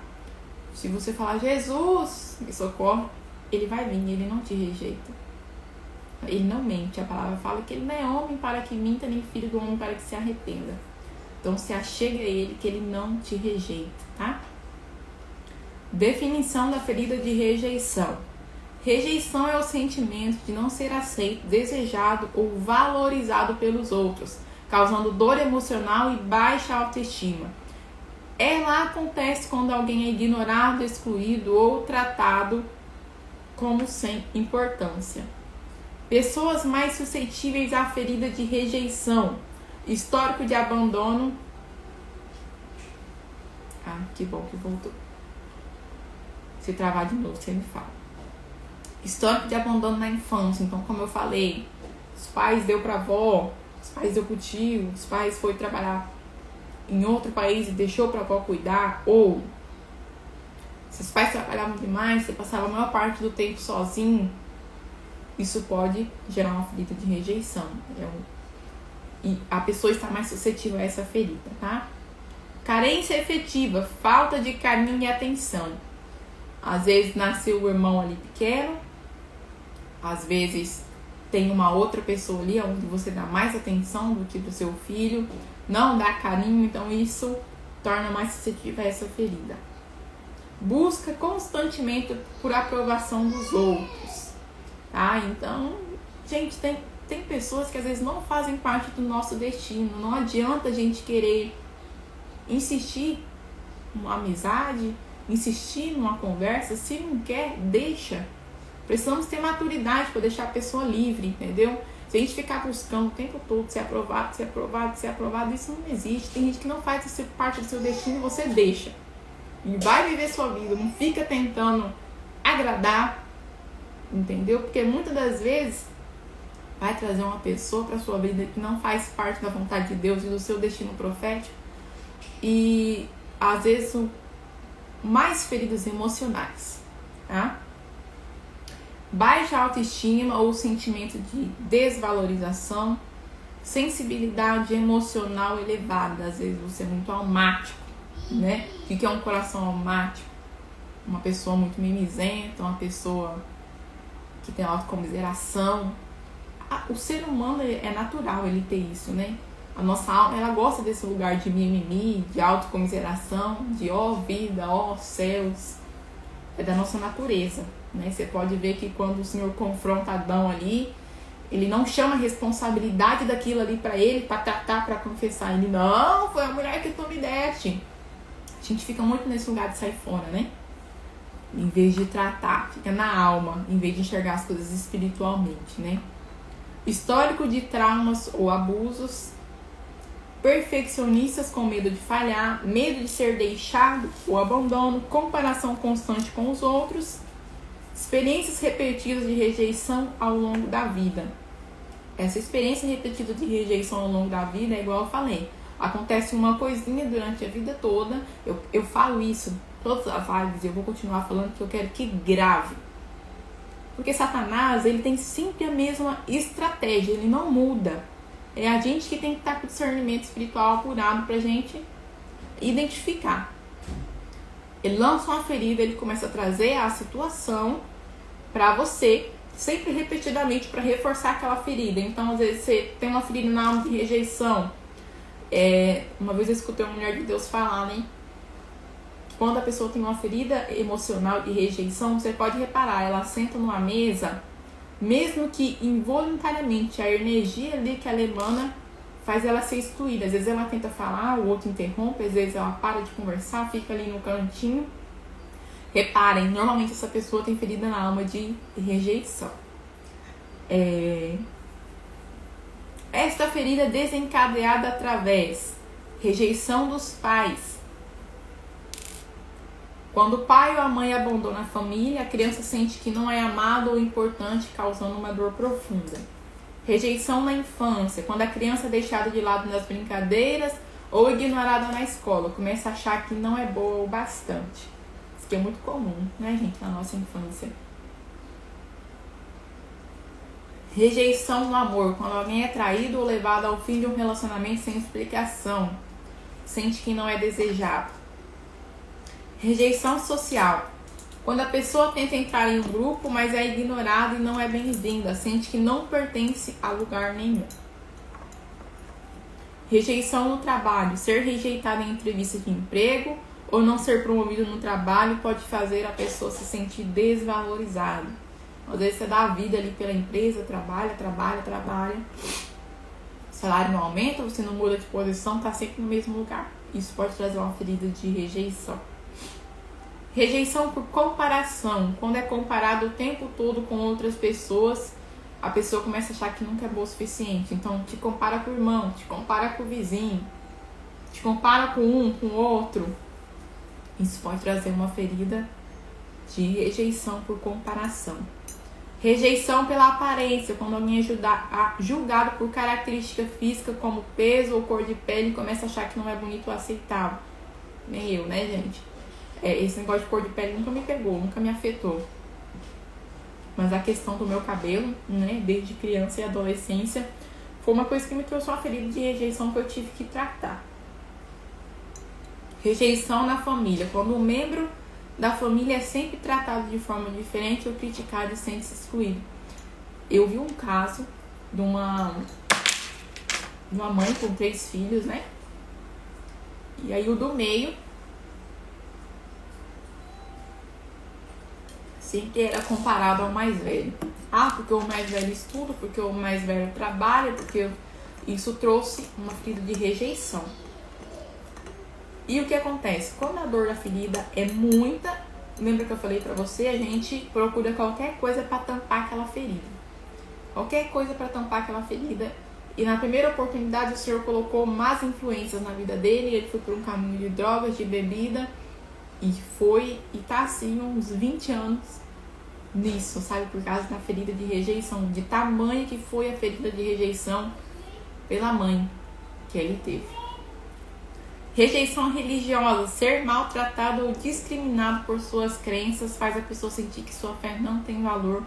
Se você falar, Jesus, me socorre, ele vai vir, ele não te rejeita. Ele não mente, a palavra fala que ele não é homem para que minta, nem filho do homem para que se arrependa. Então se achega a ele que ele não te rejeita, tá? Definição da ferida de rejeição. Rejeição é o sentimento de não ser aceito, desejado ou valorizado pelos outros, causando dor emocional e baixa autoestima. Ela acontece quando alguém é ignorado, excluído ou tratado como sem importância. Pessoas mais suscetíveis à ferida de rejeição. Histórico de abandono. Ah, que bom que voltou. Se travar de novo, você me fala. Histórico de abandono na infância. Então, como eu falei, os pais deu pra avó, os pais deu pro tio, os pais foi trabalhar em outro país e deixou pra avó cuidar, ou se os pais trabalhavam demais, você passava a maior parte do tempo sozinho, isso pode gerar uma ferida de rejeição. E a pessoa está mais suscetível a essa ferida, tá? Carência efetiva, falta de carinho e atenção. Às vezes nasceu o irmão ali pequeno, às vezes tem uma outra pessoa ali onde você dá mais atenção do que do seu filho, não dá carinho, então isso torna mais suscetível a essa ferida. Busca constantemente por aprovação dos outros, tá? Então, gente, tem pessoas que às vezes não fazem parte do nosso destino, não adianta a gente querer insistir numa amizade, insistir numa conversa, se não quer, deixa. Precisamos ter maturidade para deixar a pessoa livre, entendeu? Se a gente ficar buscando o tempo todo ser aprovado, isso não existe. Tem gente que não faz parte do seu destino, você deixa. E vai viver sua vida, não fica tentando agradar, entendeu? Porque muitas das vezes vai trazer uma pessoa para sua vida que não faz parte da vontade de Deus e do seu destino profético. E às vezes mais feridas emocionais, tá? Baixa autoestima ou sentimento de desvalorização, sensibilidade emocional elevada. Às vezes você é muito almático, né? O que é um coração almático? Uma pessoa muito mimizenta, uma pessoa que tem autocomiseração. O ser humano é natural ele ter isso, né? A nossa alma, ela gosta desse lugar de mimimi, de autocomiseração, de ó vida, ó céus. É da nossa natureza, né? Você pode ver que quando o Senhor confronta Adão ali, ele não chama a responsabilidade daquilo ali pra ele, pra tratar, pra confessar. Ele, não, foi a mulher que tu me deste. A gente fica muito nesse lugar de sair fora, né? Em vez de tratar, fica na alma, em vez de enxergar as coisas espiritualmente, né? Histórico de traumas ou abusos. Perfeccionistas com medo de falhar, medo de ser deixado ou abandono, comparação constante com os outros, experiências repetidas de rejeição ao longo da vida. Essa experiência repetida de rejeição ao longo da vida é igual eu falei, acontece uma coisinha durante a vida toda, eu falo isso, todas as lives, eu vou continuar falando que eu quero que grave. Porque Satanás, ele tem sempre a mesma estratégia, ele não muda. É a gente que tem que estar com o discernimento espiritual apurado pra gente identificar. Ele lança uma ferida, ele começa a trazer a situação para você, sempre repetidamente, para reforçar aquela ferida. Então, às vezes, você tem uma ferida na alma de rejeição. Uma vez eu escutei uma mulher de Deus falar, né? Quando a pessoa tem uma ferida emocional de rejeição, você pode reparar, ela senta numa mesa, mesmo que involuntariamente a energia ali que ela emana faz ela ser excluída. Às vezes ela tenta falar, o outro interrompe, às vezes ela para de conversar, fica ali no cantinho. Reparem, normalmente essa pessoa tem ferida na alma de rejeição. Esta ferida é desencadeada através rejeição dos pais. Quando o pai ou a mãe abandonam a família, a criança sente que não é amado ou importante, causando uma dor profunda. Rejeição na infância, quando a criança é deixada de lado nas brincadeiras ou ignorada na escola, começa a achar que não é boa o bastante. Isso que é muito comum, né, gente, na nossa infância. Rejeição no amor, quando alguém é traído ou levado ao fim de um relacionamento sem explicação, sente que não é desejado. Rejeição social, quando a pessoa tenta entrar em um grupo, mas é ignorada e não é bem-vinda, sente que não pertence a lugar nenhum. Rejeição no trabalho, ser rejeitado em entrevista de emprego ou não ser promovido no trabalho pode fazer a pessoa se sentir desvalorizada. Às vezes você dá a vida ali pela empresa, trabalha, o salário não aumenta, você não muda de posição, está sempre no mesmo lugar. Isso pode trazer uma ferida de rejeição. Rejeição por comparação. Quando é comparado o tempo todo com outras pessoas, a pessoa começa a achar que nunca é boa o suficiente. Então, te compara com o irmão, te compara com o vizinho, te compara com um, com o outro. Isso pode trazer uma ferida de rejeição por comparação. Rejeição pela aparência. Quando alguém é julgado por característica física como peso ou cor de pele, começa a achar que não é bonito ou aceitável. Nem eu, né, gente? Esse negócio de cor de pele nunca me pegou, nunca me afetou. Mas a questão do meu cabelo, né, desde criança e adolescência, foi uma coisa que me trouxe uma ferida de rejeição que eu tive que tratar. Rejeição na família. Quando um membro da família é sempre tratado de forma diferente ou criticado e sente-se excluído. Eu vi um caso de uma mãe com 3 filhos, né? E aí o do meio sempre era comparado ao mais velho. Porque o mais velho estuda, porque o mais velho trabalha, porque isso trouxe uma ferida de rejeição. E o que acontece? Quando a dor da ferida é muita, lembra que eu falei pra você? A gente procura qualquer coisa pra tampar aquela ferida. Qualquer coisa pra tampar aquela ferida. E na primeira oportunidade o Senhor colocou más influências na vida dele, ele foi por um caminho de drogas, de bebida, e tá assim uns 20 anos nisso, sabe? Por causa da ferida de rejeição, de tamanho que foi a ferida de rejeição pela mãe que ele teve. Rejeição religiosa, ser maltratado ou discriminado por suas crenças faz a pessoa sentir que sua fé não tem valor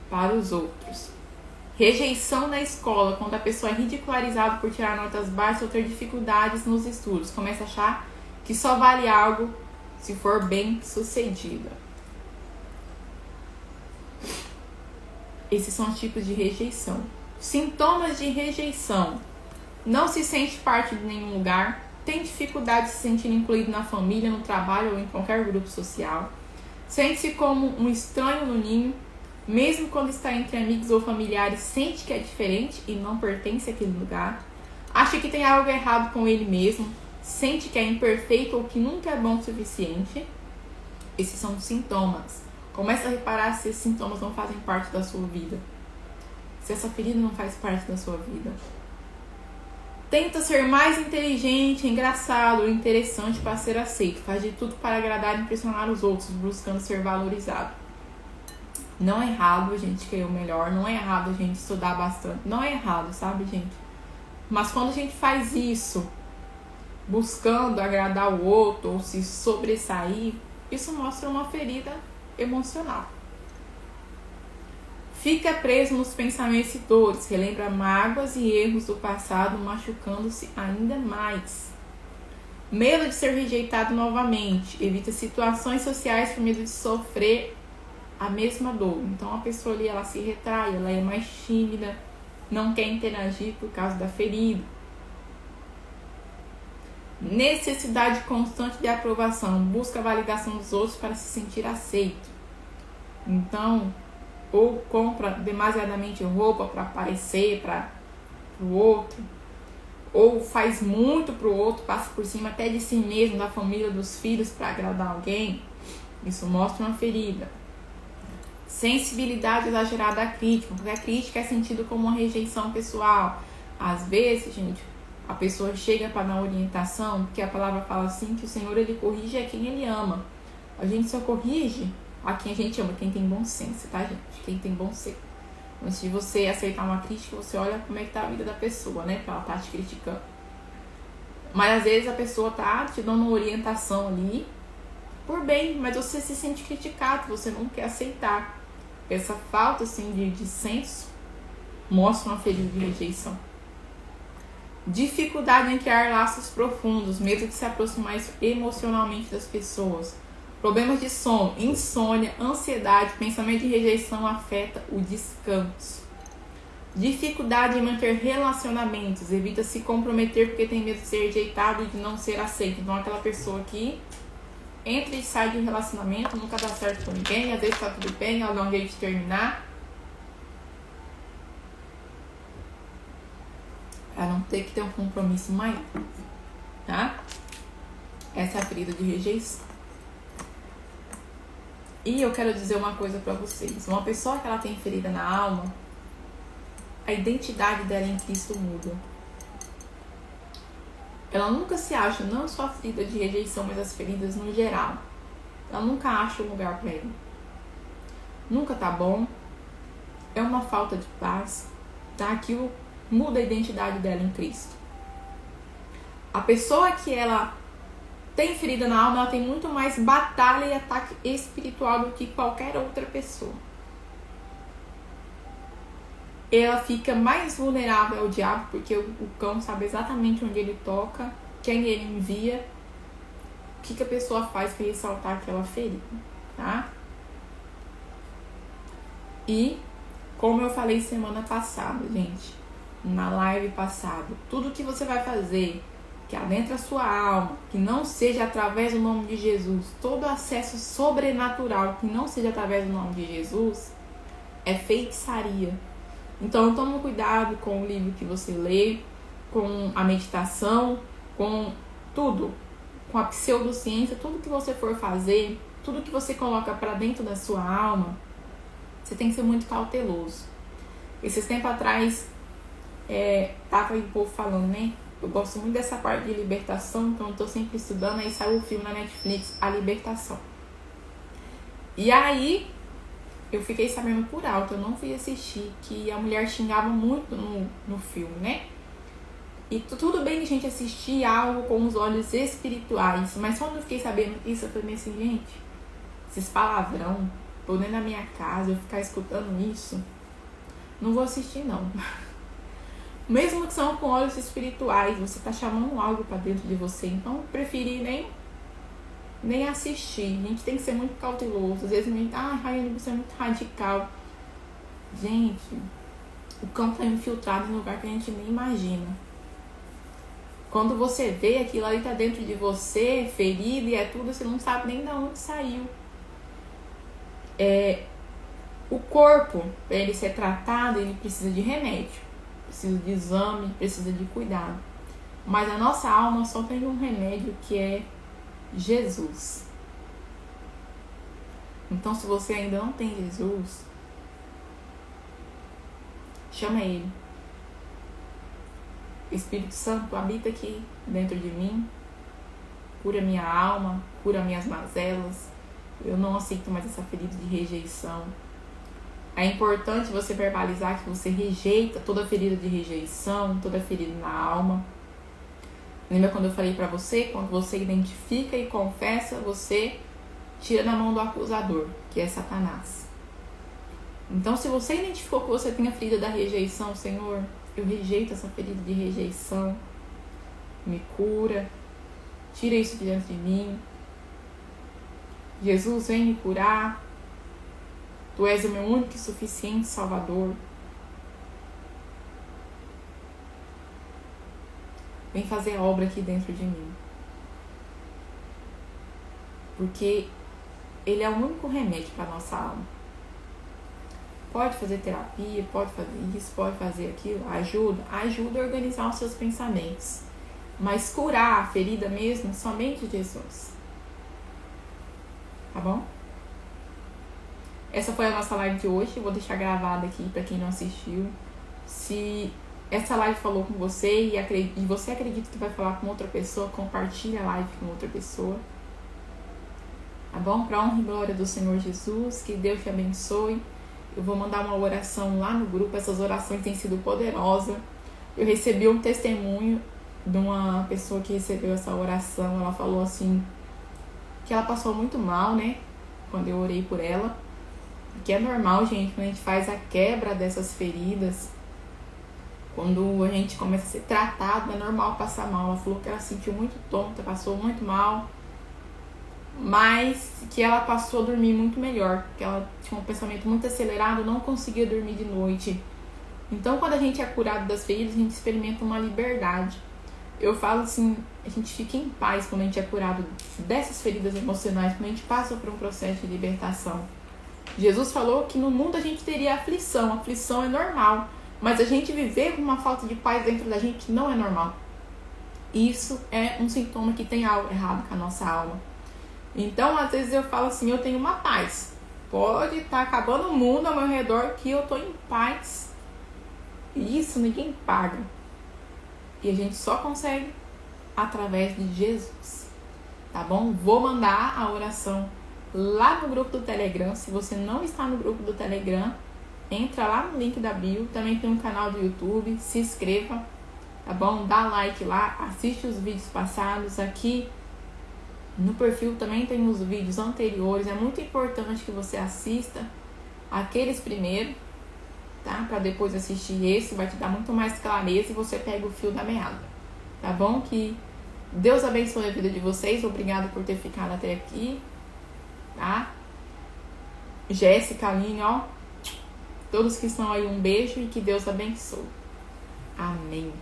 para os outros. Rejeição na escola, quando a pessoa é ridicularizada por tirar notas baixas ou ter dificuldades nos estudos, começa a achar que só vale algo se for bem sucedida. Esses são os tipos de rejeição. Sintomas de rejeição: não se sente parte de nenhum lugar, tem dificuldade de se sentir incluído na família, no trabalho ou em qualquer grupo social, sente-se como um estranho no ninho, mesmo quando está entre amigos ou familiares, sente que é diferente e não pertence àquele lugar, acha que tem algo errado com ele mesmo, sente que é imperfeito ou que nunca é bom o suficiente. Esses são os sintomas. Começa a reparar se esses sintomas não fazem parte da sua vida. Se essa ferida não faz parte da sua vida. Tenta ser mais inteligente, engraçado ou interessante para ser aceito. Faz de tudo para agradar e impressionar os outros, buscando ser valorizado. Não é errado a gente querer o melhor. Não é errado a gente estudar bastante. Não é errado, sabe, gente? Mas quando a gente faz isso buscando agradar o outro ou se sobressair, isso mostra uma ferida emocional. Fica preso nos pensamentos e dores, relembra mágoas e erros do passado, machucando-se ainda mais. Medo de ser rejeitado novamente. Evita situações sociais por medo de sofrer a mesma dor. Então a pessoa ali, ela se retrai, ela é mais tímida, não quer interagir por causa da ferida. Necessidade constante de aprovação. Busca a validação dos outros para se sentir aceito. Então, ou compra demasiadamente roupa para aparecer para o outro, ou faz muito para o outro, passa por cima até de si mesmo, da família, dos filhos, para agradar alguém. Isso mostra uma ferida. Sensibilidade exagerada à crítica, porque a crítica é sentida como uma rejeição pessoal. Às vezes, gente, a pessoa chega para dar orientação, porque a palavra fala assim, que o Senhor, ele corrige a quem ele ama. A gente só corrige a quem a gente ama, quem tem bom senso, tá, gente? Quem tem bom senso. Antes de você aceitar uma crítica, você olha como é que tá a vida da pessoa, né? Que ela tá te criticando. Mas às vezes a pessoa tá te dando uma orientação ali por bem, mas você se sente criticado, você não quer aceitar. Essa falta, assim, de senso mostra uma ferida de rejeição. Dificuldade em criar laços profundos, medo de se aproximar emocionalmente das pessoas. Problemas de sono, insônia, ansiedade, pensamento de rejeição afeta o descanso. Dificuldade em manter relacionamentos, evita se comprometer porque tem medo de ser rejeitado e de não ser aceito. Então aquela pessoa que entra e sai de relacionamento, nunca dá certo com ninguém, às vezes tá tudo bem, ela dá um jeito de terminar. Para não ter que ter um compromisso maior, tá? Essa é a ferida de rejeição. E eu quero dizer uma coisa pra vocês. Uma pessoa que ela tem ferida na alma, a identidade dela em Cristo muda. Ela nunca se acha, não só a ferida de rejeição, mas as feridas no geral. Ela nunca acha um lugar pra ela. Nunca tá bom. É uma falta de paz. Tá? Aquilo muda a identidade dela em Cristo. A pessoa que ela tem ferida na alma, ela tem muito mais batalha e ataque espiritual do que qualquer outra pessoa. Ela fica mais vulnerável ao diabo, porque o cão sabe exatamente onde ele toca, quem ele envia, o que a pessoa faz para ressaltar aquela ferida, tá? E, como eu falei semana passada, gente, na live passada, tudo que você vai fazer que adentra a sua alma, que não seja através do nome de Jesus, todo acesso sobrenatural que não seja através do nome de Jesus, é feitiçaria. Então tome cuidado com o livro que você lê, com a meditação, com tudo, com a pseudociência, tudo que você for fazer, tudo que você coloca para dentro da sua alma, você tem que ser muito cauteloso. Esses tempos atrás, tava aí o povo falando, né? Eu gosto muito dessa parte de libertação, então eu tô sempre estudando. Aí saiu o filme na Netflix, A Libertação. E aí, eu fiquei sabendo por alto, eu não fui assistir, que a mulher xingava muito no filme, né? E tudo bem que a gente assistir algo com os olhos espirituais, mas quando eu fiquei sabendo isso, eu falei assim, gente, esses palavrão, tô dentro da minha casa, eu ficar escutando isso, não vou assistir não. Mesmo que são com olhos espirituais, você tá chamando algo pra dentro de você. Então, eu preferi nem assistir. A gente tem que ser muito cauteloso. Às vezes a gente, Raiane, você é muito radical. Gente, o cão tá infiltrado em um lugar que a gente nem imagina. Quando você vê aquilo ali tá dentro de você, ferido e é tudo, você não sabe nem de onde saiu. O corpo, para ele ser tratado, ele precisa de remédio. Precisa de exame, precisa de cuidado. Mas a nossa alma só tem um remédio, que é Jesus. Então, se você ainda não tem Jesus, chama Ele. Espírito Santo, habita aqui dentro de mim. Cura minha alma, cura minhas mazelas. Eu não aceito mais essa ferida de rejeição. É importante você verbalizar que você rejeita toda ferida de rejeição, toda ferida na alma. Lembra quando eu falei pra você? Quando você identifica e confessa, você tira da mão do acusador, que é Satanás. Então, se você identificou que você tem a ferida da rejeição, Senhor, eu rejeito essa ferida de rejeição. Me cura, Tira isso de dentro de mim. Jesus, vem me curar. Tu és o meu único e suficiente Salvador. Vem fazer a obra aqui dentro de mim. Porque Ele é o único remédio para a nossa alma. Pode fazer terapia, pode fazer isso, pode fazer aquilo. Ajuda a organizar os seus pensamentos. Mas curar a ferida mesmo, somente Jesus. Tá bom? Essa foi a nossa live de hoje. Eu vou deixar gravada aqui para quem não assistiu. Se essa live falou com você e você acredita que vai falar com outra pessoa, compartilha a live com outra pessoa. Tá bom? Para honra e glória do Senhor Jesus, que Deus te abençoe. Eu vou mandar uma oração lá no grupo. Essas orações têm sido poderosas. Eu recebi um testemunho de uma pessoa que recebeu essa oração. Ela falou assim, que ela passou muito mal, né? Quando eu orei por ela. Que é normal, gente, quando a gente faz a quebra dessas feridas, quando a gente começa a ser tratado, é normal passar mal. Ela falou que ela se sentiu muito tonta, passou muito mal, mas que ela passou a dormir muito melhor, que ela tinha um pensamento muito acelerado, não conseguia dormir de noite. Então, quando a gente é curado das feridas, a gente experimenta uma liberdade. Eu falo assim, a gente fica em paz quando a gente é curado dessas feridas emocionais, quando a gente passa por um processo de libertação. Jesus falou que no mundo a gente teria aflição. Aflição é normal, mas a gente viver com uma falta de paz dentro da gente não é normal. Isso é um sintoma que tem algo errado com a nossa alma. Então, às vezes eu falo assim, eu tenho uma paz. Pode estar acabando o mundo ao meu redor que eu estou em paz. E isso ninguém paga. E a gente só consegue através de Jesus. Tá bom? Vou mandar a oração lá no grupo do Telegram. Se você não está no grupo do Telegram, entra lá no link da bio. Também tem um canal do YouTube, se inscreva, tá bom? Dá like lá, assiste os vídeos passados. Aqui no perfil também tem os vídeos anteriores. É muito importante que você assista aqueles primeiro, tá? Para depois assistir esse, vai te dar muito mais clareza e você pega o fio da meada, tá bom? Que Deus abençoe a vida de vocês. Obrigado por ter ficado até aqui. Tá? Jéssica, Aline, ó. Todos que estão aí, um beijo e que Deus abençoe. Amém.